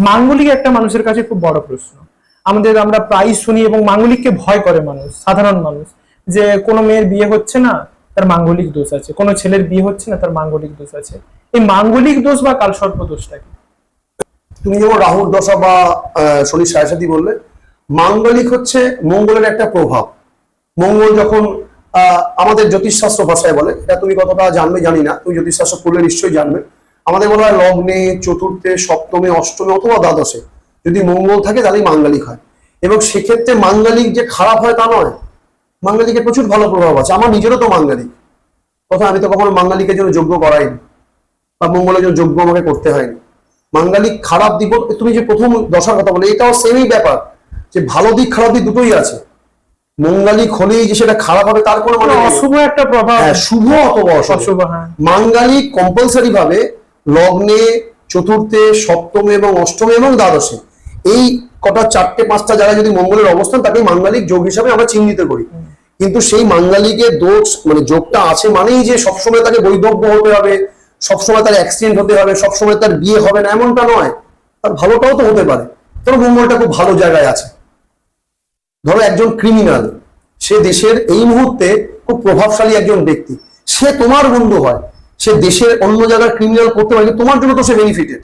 মাঙ্গলিক একটা মানুষের কাছে খুব বড় প্রশ্ন। আমরা প্রায় শুনি এবং মাঙ্গলিককে ভয় করে মানুষ, সাধারণ মানুষ, যে কোনো মেয়ের বিয়ে হচ্ছে না তার মাঙ্গলিক দোষ আছে, কোনো ছেলের বিয়ে হচ্ছে না তার মাঙ্গলিক দোষ আছে। এই মাঙ্গলিক দোষ বা কালসর্প দোষটা কি? তুমি যেমন রাহুর দশা বা শনির সাড়ে বললে, মাঙ্গলিক হচ্ছে মঙ্গলের একটা প্রভাব। মঙ্গল যখন আমাদের জ্যোতিষশাস্ত্র ভাষায় বলে, এটা তুমি কতটা জানবে জানি না, তুমি জ্যোতিষশাস্ত্র পড়লে নিশ্চয়ই জানবে, আমাদের বলা হয় লগ্নে, চতুর্থে, সপ্তমে, অষ্টমে অথবা দ্বাদশে যদি মঙ্গল থাকে তাহলেই মাঙ্গলিক হয়। এবং সেক্ষেত্রে মাঙ্গলিক যে খারাপ হয় তা নয়, মাঙ্গলিকের প্রচুর ভালো প্রভাব আছে। আমার নিজেরও তো মাঙ্গলিক, কথা আমি তো কখনো মাঙ্গলিকের জন্য যজ্ঞ করাইনি বা মঙ্গলের জন্য যজ্ঞ আমাকে করতে হয়নি। মাঙ্গলিক খারাপ দিক, তুমি যে প্রথম দশার কথা বলে, এটাও সেমই ব্যাপার, যে ভালো দিক খারাপ দিক দুটোই আছে। মাঙ্গলিক হলেই যে সেটা খারাপ হবে তার কোনো মানে অশুভ একটা প্রভাব। হ্যাঁ, শুভ অথবা অশুভ। মাঙ্গলিক কম্পালসারি ভাবে লগ্নে, চতুর্থে, সপ্তমে এবং অষ্টমে এবং দ্বাদশে, এই কটা চারটে পাঁচটা জায়গায় যদি মঙ্গলের অবস্থান, তাকে মাঙ্গলিক যোগ হিসাবে আমরা চিহ্নিত করি। কিন্তু সেই মাঙ্গলিকের দোষ মানে যোগটা আছে মানেই যে সবসময় তাকে বৈধব্য হতে হবে, সবসময় তার অ্যাক্সিডেন্ট হতে হবে, সবসময় তার বিয়ে হবে না, এমনটা নয়। তার ভালোটাও তো হতে পারে। ধরো মঙ্গলটা খুব ভালো জায়গায় আছে, ধরো একজন ক্রিমিনাল, সে দেশের এই মুহূর্তে খুব প্রভাবশালী একজন ব্যক্তি, সে তোমার বন্ধু হয়, সে দেশের অন্য জায়গায় ক্রিমিনাল করতে পারে, তোমার জন্য তো সে বেনিফিটেড।